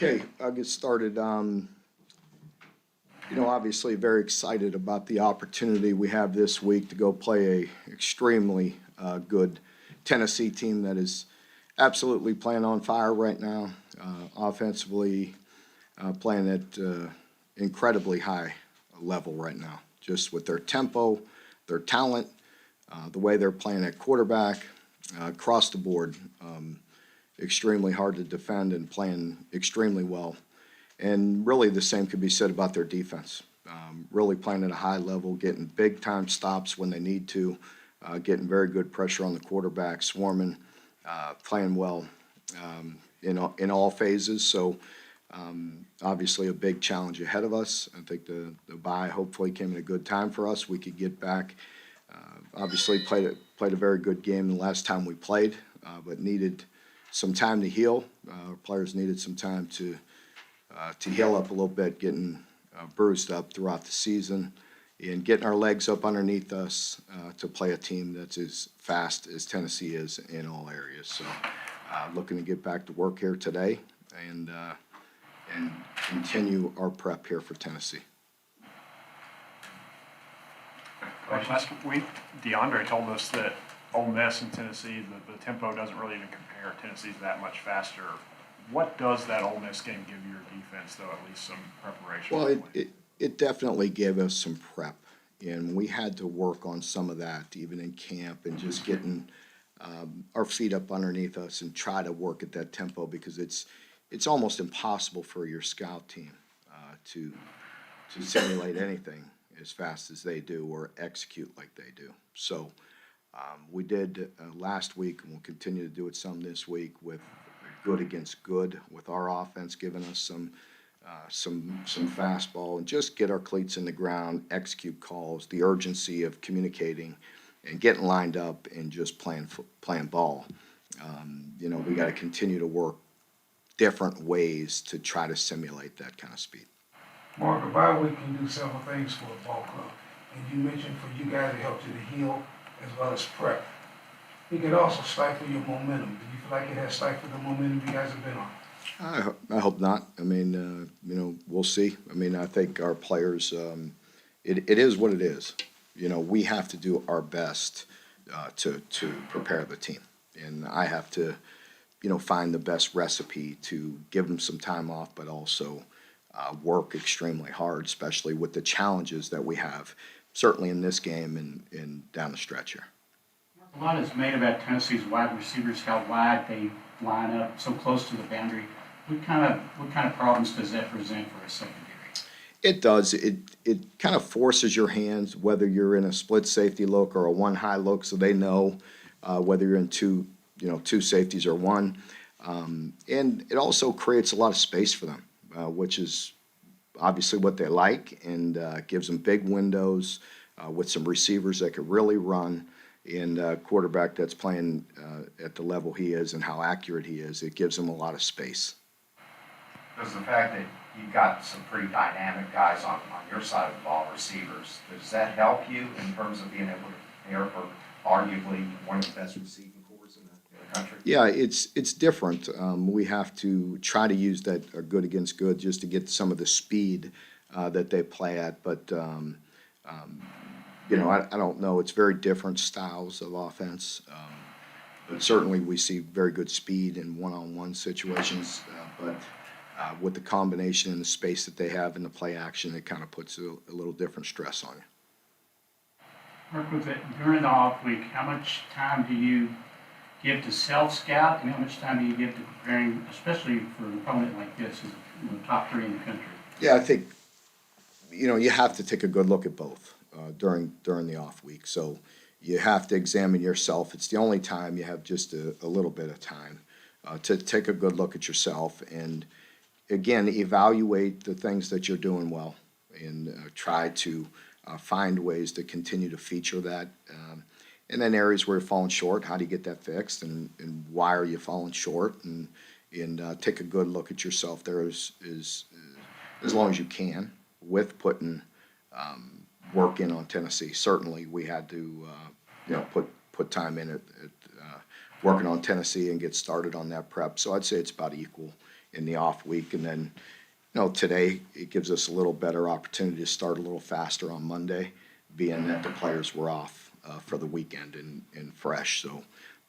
Okay, I'll get started. Obviously very excited about the opportunity we have this week to go play a extremely good Tennessee team that is absolutely playing on fire right now, offensively playing at incredibly high level right now, just with their tempo, their talent, the way they're playing at quarterback, across the board. Extremely hard to defend and playing extremely well. And really the same could be said about their defense. Really playing at a high level, getting big time stops when they need to, getting very good pressure on the quarterback, swarming, playing well in all phases. So obviously a big challenge ahead of us. I think the bye hopefully came at a good time for us. We could get back. Obviously played a very good game the last time we played, but needed some time to heal. Our players needed some time to heal up a little bit, getting bruised up throughout the season, and getting our legs up underneath us to play a team that's as fast as Tennessee is in all areas. So looking to get back to work here today and continue our prep here for Tennessee. Last week, DeAndre told us that Ole Miss and Tennessee, the tempo doesn't really even compare. Tennessee's that much faster. What does that Ole Miss game give your defense, though, at least some preparation? Well, it definitely gave us some prep, and we had to work on some of that even in camp and just getting our feet up underneath us and try to work at that tempo, because it's almost impossible for your scout team to simulate anything as fast as they do or execute like they do. So we did last week, and we'll continue to do it some this week with good against good, with our offense giving us some fastball, and just get our cleats in the ground, execute calls, the urgency of communicating and getting lined up and just playing ball. We got to continue to work different ways to try to simulate that kind of speed. Mark, a bye week can do several things for a ball club. And you mentioned for you guys it helps you to heal as well as prep. It can also stifle your momentum. Do you feel like it has stifled the momentum you guys have been on? I hope not. I mean, we'll see. I mean, I think our players, it is what it is. We have to do our best to prepare the team. And I have to, find the best recipe to give them some time off, but also work extremely hard, especially with the challenges that we have, certainly in this game and down the stretch here. A lot is made about Tennessee's wide receivers, how wide they line up so close to the boundary. What kind of problems does that present for a secondary? It does. It kind of forces your hands, whether you're in a split safety look or a one high look, so they know whether you're in two safeties or one. And it also creates a lot of space for them, which is obviously what they like, and gives them big windows with some receivers that could really run, and a quarterback that's playing at the level he is and how accurate he is. It gives them a lot of space. Does the fact that you've got some pretty dynamic guys on your side of the ball, receivers, does that help you in terms of being able to prepare for arguably one of the best receiving corps in the country? Yeah, it's different. We have to try to use that good against good just to get some of the speed that they play at. But, I don't know. It's very different styles of offense. But certainly we see very good speed in one-on-one situations. But with the combination and the space that they have in the play action, it kind of puts a little different stress on you. Mark, with it, during the off week, how much time do you give to self-scout, and how much time do you give to preparing, especially for an opponent like this, who's the top 3 in the country? Yeah, I think, you have to take a good look at both during the off week. So you have to examine yourself. It's the only time you have just a little bit of time to take a good look at yourself and, again, evaluate the things that you're doing well and try to find ways to continue to feature that. And then areas where you're falling short, how do you get that fixed, and why are you falling short, and take a good look at yourself there as long as you can, with putting work in on Tennessee. Certainly we had to put time in at working on Tennessee and get started on that prep. So I'd say it's about equal in the off week. And then, today it gives us a little better opportunity to start a little faster on Monday, being that the players were off for the weekend and fresh. So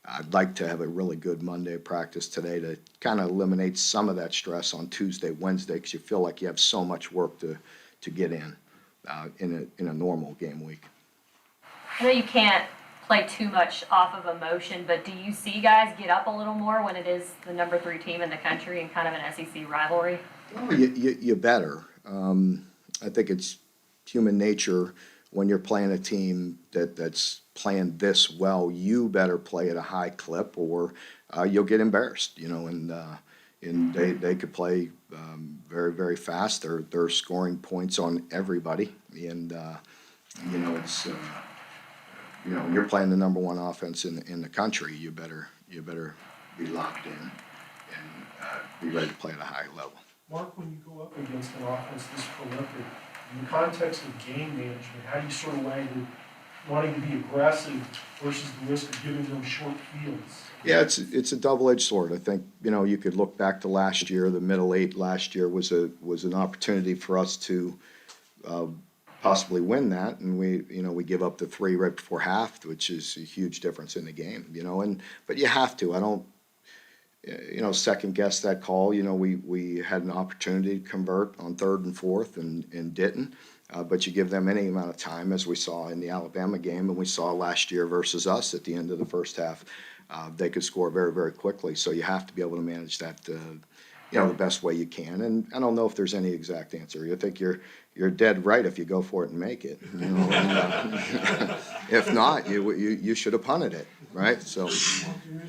I'd like to have a really good Monday practice today to kind of eliminate some of that stress on Tuesday, Wednesday, because you feel like you have so much work to get in a normal game week. I know you can't play too much off of emotion, but do you see guys get up a little more when it is the number 3 team in the country and kind of an SEC rivalry? Well, you better. I think it's human nature when you're playing a team that's playing this well. You better play at a high clip, or you'll get embarrassed. And they could play very, very fast. They're scoring points on everybody, and it's. When you're playing the number 1 offense in the country, you better be locked in and be ready to play at a high level. Mark, when you go up against an offense this prolific, in the context of game management, how do you sort of weigh wanting to be aggressive versus the risk of giving them short fields? Yeah, it's a double-edged sword. I think you could look back to last year. The middle 8 last year was an opportunity for us to possibly win that, and we give up the 3 right before half, which is a huge difference in the game. But you have to. I don't second guess that call. We had an opportunity to convert on 3rd and 4th and didn't. But you give them any amount of time, as we saw in the Alabama game, and we saw last year versus us at the end of the first half. They could score very, very quickly. So you have to be able to manage that, the best way you can. And I don't know if there's any exact answer. You think you're dead right if you go for it and make it. If not, you should have punted it, right? So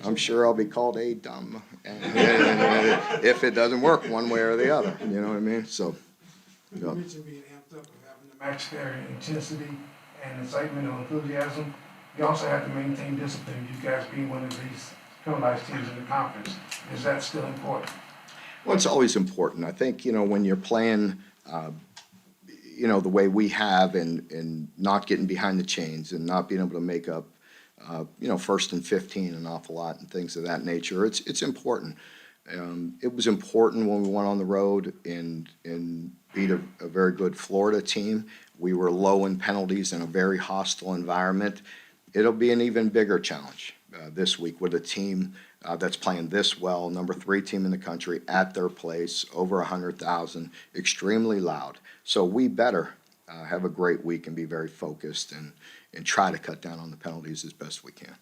I'm sure I'll be called a dumb if it doesn't work one way or the other. You know what I mean? So. You mentioned being amped up and having to match their intensity and excitement or enthusiasm. You also have to maintain discipline. You guys being one of these penalized teams in the conference. Is that still important? Well, it's always important. I think, when you're playing, the way we have and not getting behind the chains and not being able to make up, 1st and 15 an awful lot and things of that nature, it's important. It was important when we went on the road and beat a very good Florida team. We were low in penalties in a very hostile environment. It'll be an even bigger challenge this week with a team that's playing this well, number 3 team in the country at their place, over 100,000, extremely loud. So we better have a great week and be very focused and try to cut down on the penalties as best we can.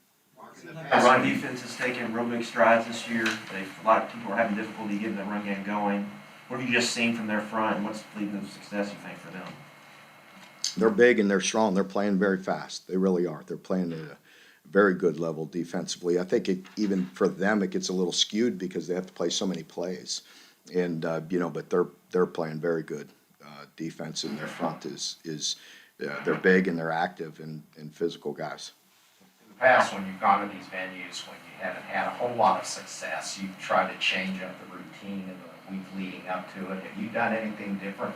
The run defense has taken real big strides this year. A lot of people are having difficulty getting the run game going. What have you just seen from their front, and what's leading to success, you think, for them? They're big and they're strong. They're playing very fast. They really are. They're playing at a very good level defensively. I think even for them it gets a little skewed because they have to play so many plays, and but they're playing very good defense, and their front is they're big and they're active and physical guys. In the past, when you've gone to these venues, when you haven't had a whole lot of success, you've tried to change up the routine in the week leading up to it. Have you done anything different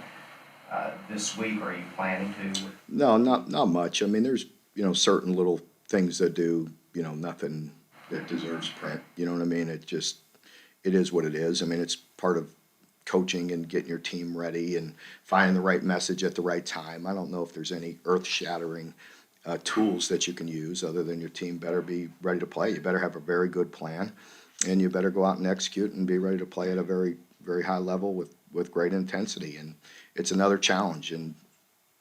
this week, or are you planning to? No, not much. I mean, there's certain little things that do nothing that deserves print. You know what I mean? It is what it is. I mean, it's part of coaching and getting your team ready and finding the right message at the right time. I don't know if there's any earth-shattering tools that you can use other than your team better be ready to play. You better have a very good plan, and you better go out and execute and be ready to play at a very, very high level with great intensity. And it's another challenge, and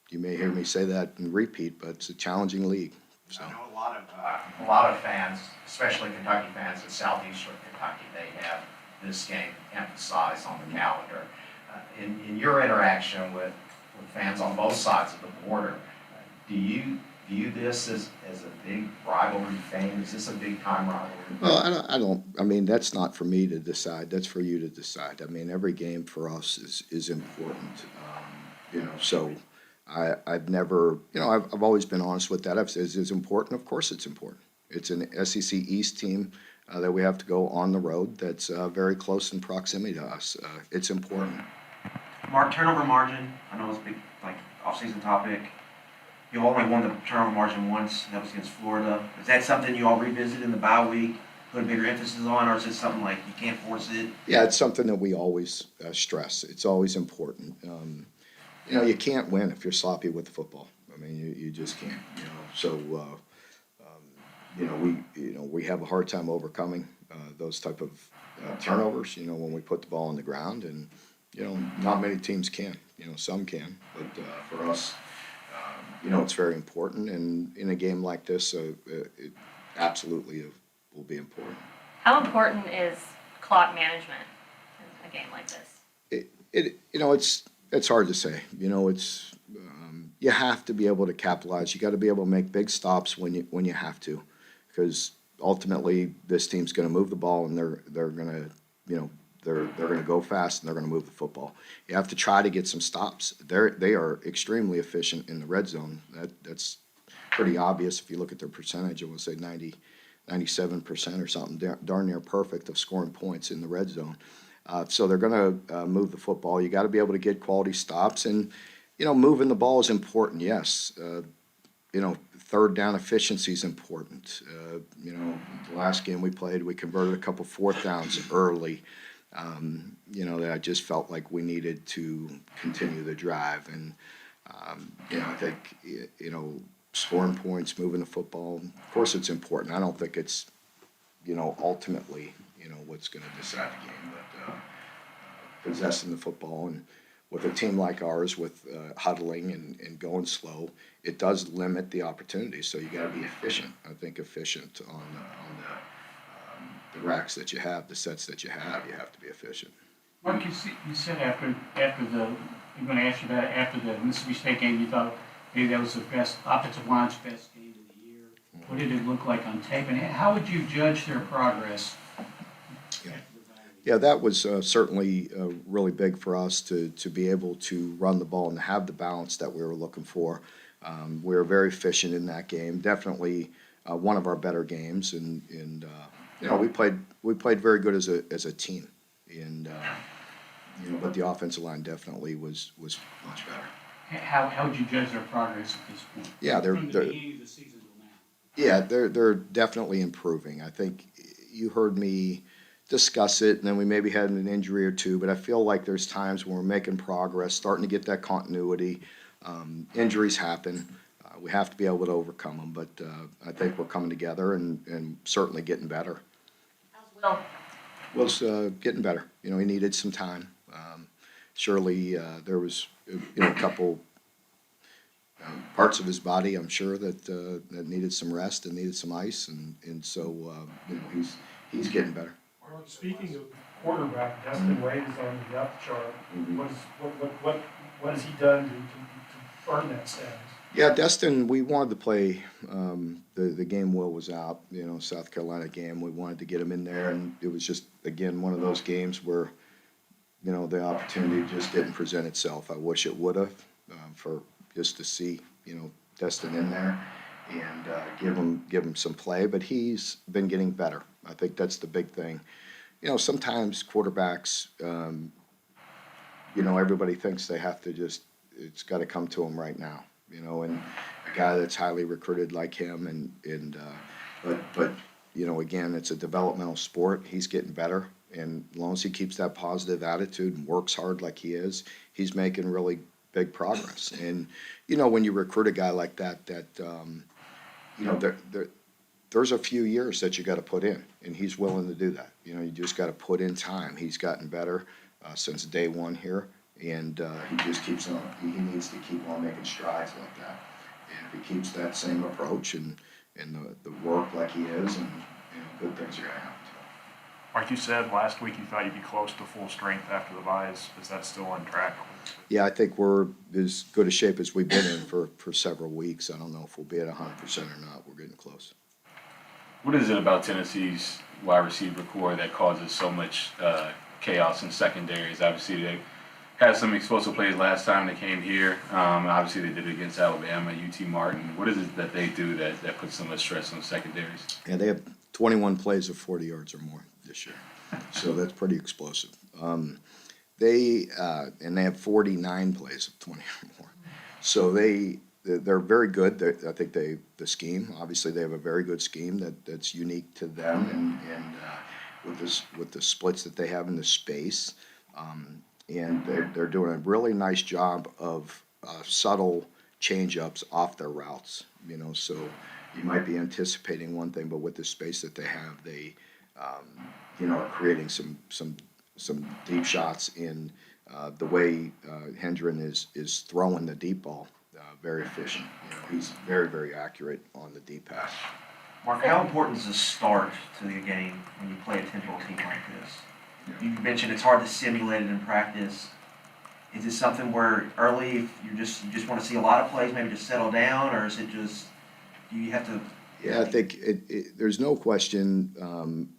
you may hear me say that and repeat, but it's a challenging league. So. I know a lot of fans, especially Kentucky fans in southeastern Kentucky, they have this game emphasized on the calendar. In your interaction with fans on both sides of the border, do you view this as a big rivalry thing? Is this a big time rivalry? Well, I don't. I mean, that's not for me to decide. That's for you to decide. I mean, every game for us is important. So I've never. I've always been honest with that. I've said, is it important? Of course, it's important. It's an SEC East team that we have to go on the road. That's very close in proximity to us. It's important. Mark, turnover margin, I know it's a big, off-season topic. You only won the turnover margin once, and that was against Florida. Is that something you all revisit in the bye week? put a bigger emphasis on, or is it something like you can't force it? Yeah, it's something that we always stress. It's always important. You know, you can't win if you're sloppy with the football. I mean, you just can't. You know, so you know we have a hard time overcoming those type of turnovers. You know, when we put the ball on the ground, and you know, not many teams can. You know, some can, but for us, you know, it's very important. And in a game like this, it absolutely will be important. How important is clock management in a game like this? You know, it's hard to say. You know, it's you have to be able to capitalize. You got to be able to make big stops when you have to, because ultimately this team's going to move the ball, and they're going to, you know, they're going to go fast, and they're going to move the football. You have to try to get some stops. They are extremely efficient in the red zone. That's pretty obvious if you look at their percentage. I would say 97% or something, darn near perfect of scoring points in the red zone. So they're going to move the football. You got to be able to get quality stops, and you know, moving the ball is important. Yes, you know, third down efficiency is important. You know, the last game we played, we converted a couple fourth downs early. You know, that I just felt like we needed to continue the drive, and you know, I think you know, scoring points, moving the football. Of course, it's important. I don't think it's, you know, ultimately, you know, what's going to decide the game, but possessing the football, and with a team like ours, with huddling and going slow, it does limit the opportunities. So you got to be efficient. I think efficient on the racks that you have, the sets that you have to be efficient. Mark, you said after the, I'm going to ask you about after the Mississippi State game, you thought maybe that was the best, offensive line's best game of the year. What did it look like on tape, and how would you judge their progress? Yeah, that was certainly really big for us to be able to run the ball and have the balance that we were looking for. We were very efficient in that game. Definitely one of our better games, and you know, we played very good as a team, and you know, but the offensive line definitely was much better. How would you judge their progress at this point? Yeah, From the beginning of the season till now. Yeah, they're definitely improving. I think you heard me discuss it, and then we maybe had an injury or two, but I feel like there's times when we're making progress, starting to get that continuity. Injuries happen. We have to be able to overcome them, but I think we're coming together and certainly getting better. How's Will? Will's getting better. You know, he needed some time. Surely there was, you know, a couple parts of his body, I'm sure, that needed some rest and needed some ice, and so you know, he's getting better. Well, speaking of quarterback, Destin Wade is on the depth chart. What has he done to earn that status? Yeah, Destin, we wanted to play the game Will was out, you know, South Carolina game. We wanted to get him in there, and it was just, again, one of those games where, you know, the opportunity just didn't present itself. I wish it would have, for just to see, you know, Destin in there and give him some play, but he's been getting better. I think that's the big thing. You know, sometimes quarterbacks, you know, everybody thinks they have to just, it's got to come to them right now, you know, and a guy that's highly recruited like him, but you know, again, it's a developmental sport. He's getting better, and as long as he keeps that positive attitude and works hard like he is, he's making really big progress. And you know, when you recruit a guy like that, you know, there's a few years that you got to put in, and he's willing to do that. You know, you just got to put in time. He's gotten better since day one here, and he just keeps on. He needs to keep on making strides like that. And if he keeps that same approach and the work like he is, and you know, good things are gonna happen to him. Like you said last week, you thought you'd be close to full strength after the bye. Is that still on track? Yeah, I think we're as good a shape as we've been in for several weeks. I don't know if we'll be at 100% or not. We're getting close. What is it about Tennessee's wide receiver core that causes so much chaos in secondaries? Obviously, they had some explosive plays last time they came here. Obviously, they did it against Alabama, UT Martin. What is it that they do that puts so much stress on secondaries? Yeah, they have 21 plays of 40 yards or more this year, so that's pretty explosive. They have 49 plays of 20 or more. So they they're very good. I think the scheme, obviously they have a very good scheme that's unique to them and with the splits that they have in the space. And they're doing a really nice job of subtle change-ups off their routes, so you might be anticipating one thing, but with the space that they have, they, are creating some deep shots in the way Hendren is throwing the deep ball, very efficient. He's very, very accurate on the deep pass. Mark, how important is the start to the game when you play a tempo team like this? You mentioned it's hard to simulate it in practice. Is it something where early, if you just want to see a lot of plays, maybe just settle down, or is it just, do you have to? Yeah, I think there's no question,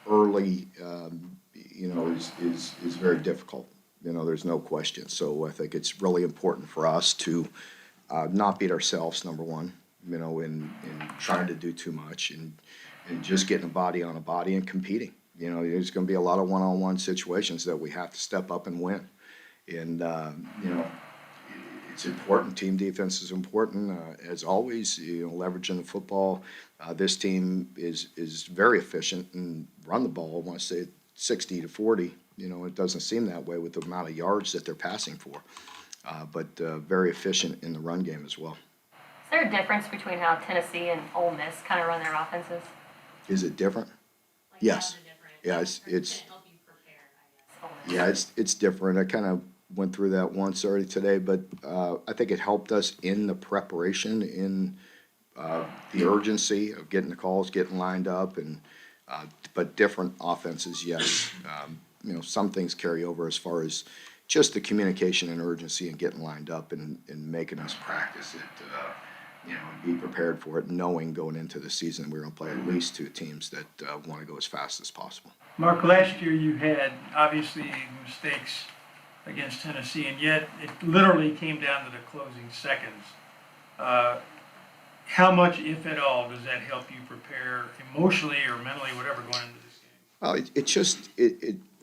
early, is very difficult. There's no question. So I think it's really important for us to not beat ourselves, number one, in trying to do too much and just getting a body on a body and competing. There's going to be a lot of one-on-one situations that we have to step up and win. And, it's important. Team defense is important. As always, leveraging the football. This team is very efficient and run the ball. I want to say 60-40. It doesn't seem that way with the amount of yards that they're passing for. But very efficient in the run game as well. Is there a difference between how Tennessee and Ole Miss kind of run their offenses? Is it different? Like, Yes. how's it different? Yeah, To help you prepare, I guess. Ole Miss. Yeah, it's different. I kind of went through that once already today, but I think it helped us in the preparation, in the urgency of getting the calls, getting lined up, but different offenses, yes. Some things carry over as far as just the communication and urgency and getting lined up and making us practice it, and be prepared for it, knowing going into the season we're going to play at least two teams that want to go as fast as possible. Mark, last year you had obviously mistakes against Tennessee, and yet it literally came down to the closing seconds. How much, if at all, does that help you prepare emotionally or mentally, whatever, going into this game? Well,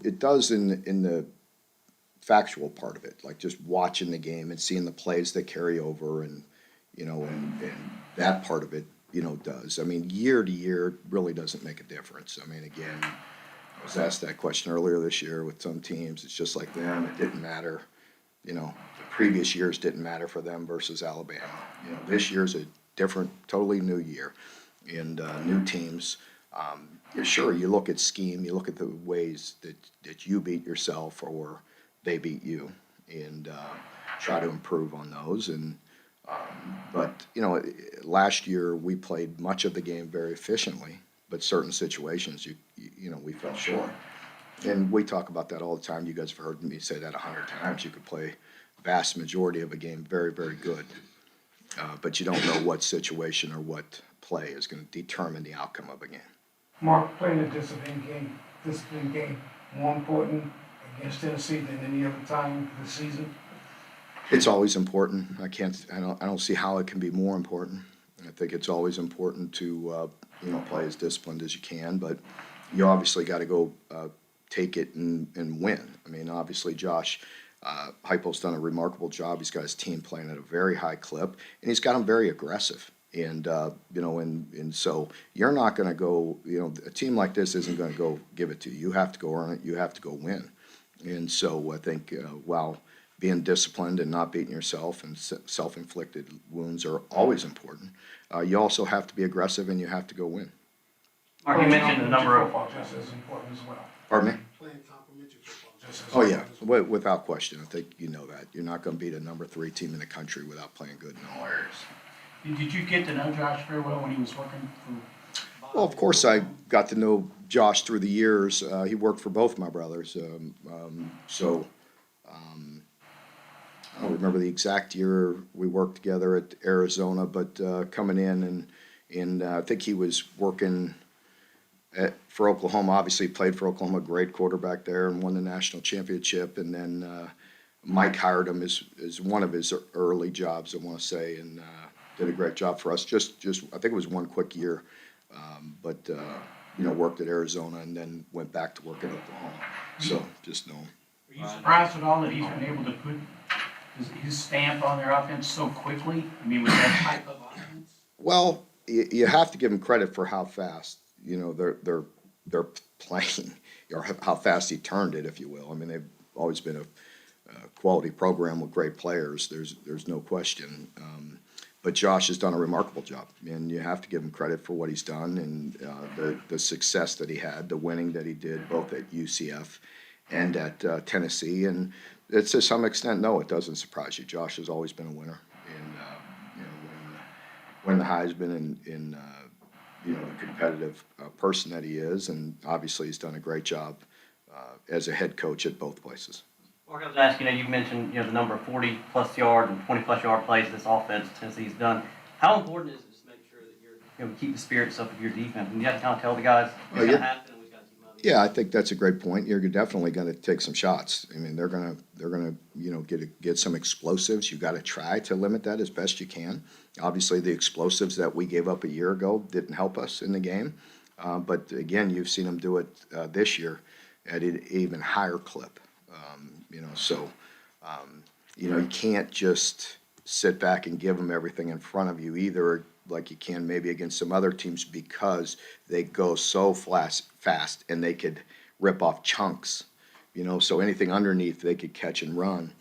it does in the factual part of it, like just watching the game and seeing the plays that carry over and that part of it, does. I mean, year to year really doesn't make a difference. I mean, again, I was asked that question earlier this year with some teams. It's just like them. It didn't matter. The previous years didn't matter for them versus Alabama. This year's a different, totally new year and new teams. Sure, you look at scheme, you look at the ways that you beat yourself or they beat you and try to improve on those. But last year we played much of the game very efficiently, but certain situations we fell short. And we talk about that all the time. You guys have heard me say that 100 times. You could play vast majority of a game very, very good, but you don't know what situation or what play is going to determine the outcome of a game. Mark, playing a disciplined game more important against Tennessee than any other time this season? It's always important. I don't see how it can be more important. I think it's always important to play as disciplined as you can, but you obviously got to go take it and win. I mean, obviously Josh Heupel's done a remarkable job. He's got his team playing at a very high clip, and he's got them very aggressive. And and so you're not going to go. A team like this isn't going to go give it to you. You have to go earn it. You have to go win. And so I think while being disciplined and not beating yourself and self-inflicted wounds are always important, you also have to be aggressive and you have to go win. Mark, you mentioned the number of. Football just as important as well. Pardon me? Playing complementary football just as Oh, yeah, important as well. without question. I think you know that. You're not going to beat a number 3 team in the country without playing good in all areas. Did you get to know Josh very well when he was working for? Well, of course, I got to know Josh through the years. He worked for both my brothers. I don't remember the exact year we worked together at Arizona, but coming in and I think he was working for Oklahoma. Obviously, he played for Oklahoma, great quarterback there, and won the national championship. And then Mike hired him as one of his early jobs, I want to say, and did a great job for us. Just I think it was one quick year, but worked at Arizona and then went back to work at Oklahoma. So just know him. Were you surprised at all that he's been able to put his stamp on their offense so quickly? I mean, with that type of offense? Well, you have to give them credit for how fast, they're playing, or how fast he turned it, if you will. I mean, they've always been a quality program with great players. There's no question. But Josh has done a remarkable job, and you have to give him credit for what he's done and the success that he had, the winning that he did both at UCF and at Tennessee. And it's to some extent, no, it doesn't surprise you. Josh has always been a winner, and when the Heisman and the competitive person that he is, and obviously he's done a great job as a head coach at both places. Mark, I was asking, you mentioned, the number of 40-plus yard and 20-plus yard plays this offense Tennessee's done. How important is it to make sure that you're, keep the spirits up of your defense? And you have to kind of tell the guys what's going to happen and we got to keep moving. Yeah, I think that's a great point. You're definitely going to take some shots. I mean, they're gonna get some explosives. You got to try to limit that as best you can. Obviously, the explosives that we gave up a year ago didn't help us in the game. But again, you've seen them do it this year at an even higher clip. You can't just sit back and give them everything in front of you either, like you can maybe against some other teams, because they go so fast and they could rip off chunks. So anything underneath they could catch and run,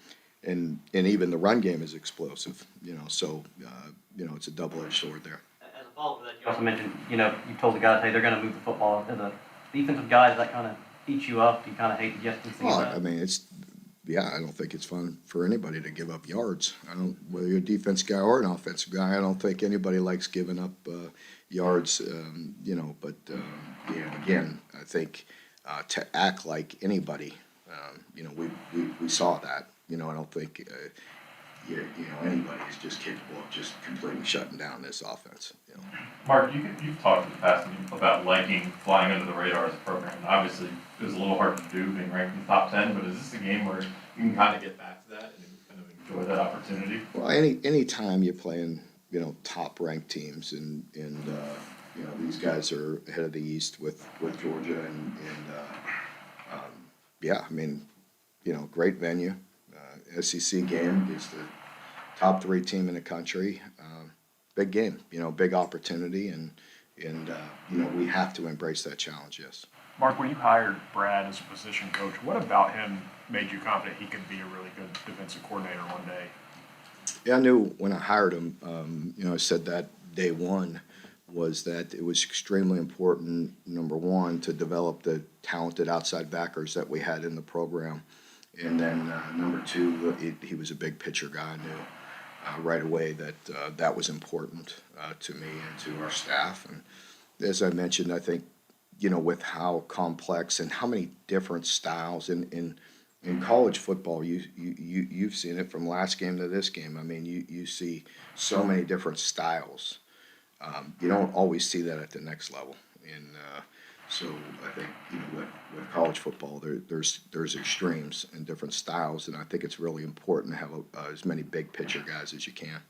and even the run game is explosive. It's a double-edged sword there. As a follow-up to that, you also mentioned, you told the guys, hey, they're going to move the football. As a defensive guy, does that kind of eat you up? Do you kind of hate to just see Well, that? I mean, I don't think it's fun for anybody to give up yards. Whether you're a defense guy or an offensive guy, I don't think anybody likes giving up yards. Again, I think to act like anybody, we saw that. I don't think anybody is just capable of just completely shutting down this offense. Mark, you've talked in the past about liking flying under the radar as a program. Obviously, it was a little hard to do being ranked in the top 10, but is this a game where you can kind of get back to that and kind of enjoy that opportunity? Well, any time you're playing, top ranked teams, and these guys are ahead of the East with Georgia, great venue, SEC game against the top 3 team in the country. Big game, big opportunity, and we have to embrace that challenge. Yes. Mark, when you hired Brad as a position coach, what about him made you confident he could be a really good defensive coordinator one day? Yeah, I knew when I hired him. I said that day one was that it was extremely important, number one, to develop the talented outside backers that we had in the program, and then number two, he was a big picture guy. I knew right away that was important to me and to our staff. And as I mentioned, I think with how complex and how many different styles in college football, you've seen it from last game to this game. I mean, you see so many different styles. You don't always see that at the next level. And so I think with college football, there's extremes and different styles, and I think it's really important to have as many big picture guys as you can.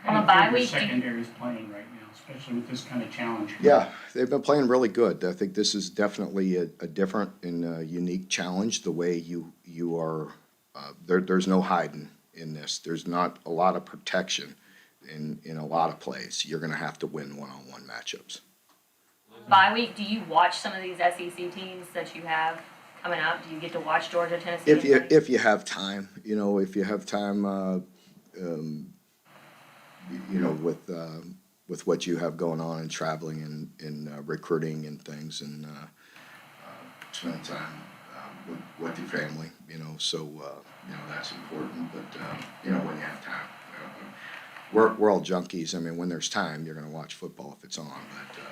On a bye week, Secondary is playing right now, especially with this kind of challenge. Yeah, they've been playing really good. I think this is definitely a different and unique challenge. The way you are, there's no hiding in this. There's not a lot of protection in a lot of plays. You're going to have to win one-on-one matchups. bye week, do you watch some of these SEC teams that you have coming up? Do you get to watch Georgia, Tennessee? If you have time, with what you have going on and traveling and recruiting and things, and spending time with your family, that's important. But when you have time, we're all junkies. I mean, when there's time, you're going to watch football if it's on. But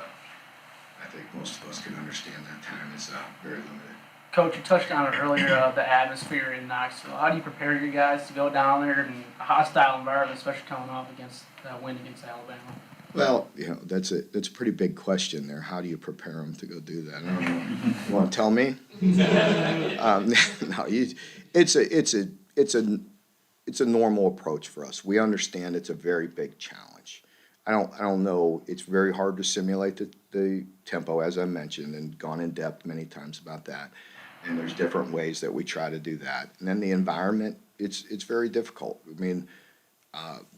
I think most of us can understand that time is very limited. Coach, you touched on it earlier, the atmosphere in Knoxville. How do you prepare your guys to go down there in a hostile environment, especially coming off against that win against Alabama? Well, that's a pretty big question there. How do you prepare them to go do that? I don't know. You want to tell me? No, it's a normal approach for us. We understand it's a very big challenge. I don't know. It's very hard to simulate the tempo, as I mentioned, and gone in depth many times about that. And there's different ways that we try to do that. And then the environment it's very difficult. I mean,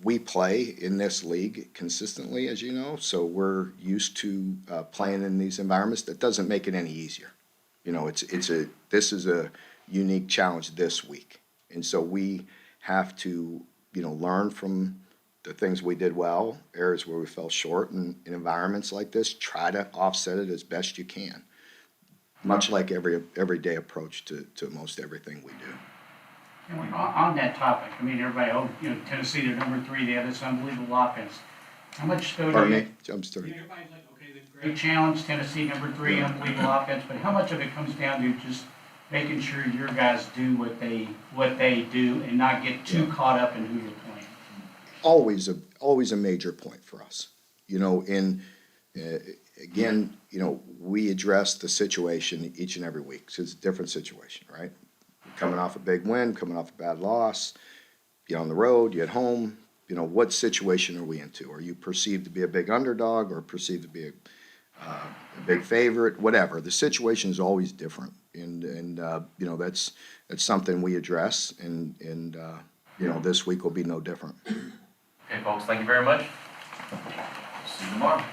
we play in this league consistently, as you know, so we're used to playing in these environments. That doesn't make it any easier. You know, this is a unique challenge this week, and so we have to, you know, learn from the things we did well, areas where we fell short, and in environments like this, try to offset it as best you can. Much like everyday approach to most everything we do. And on that topic, I mean, everybody, oh, you know, Tennessee, they're number 3, they have this unbelievable offense. How much though do Pardon you? me? I'm sorry. Everybody's like, okay, the great challenge, Tennessee, number 3, unbelievable offense, but how much of it comes down to just making sure your guys do what they do and not get too caught up in who you're playing? Always a major point for us. You know, again, you know, we address the situation each and every week. So it's a different situation, right? Coming off a big win, coming off a bad loss, you on the road, you at home, you know, what situation are we into? Are you perceived to be a big underdog or perceived to be a big favorite? Whatever. The situation is always different, and you know, that's something we address, and you know, this week will be no different. Okay, folks, thank you very much. See you tomorrow.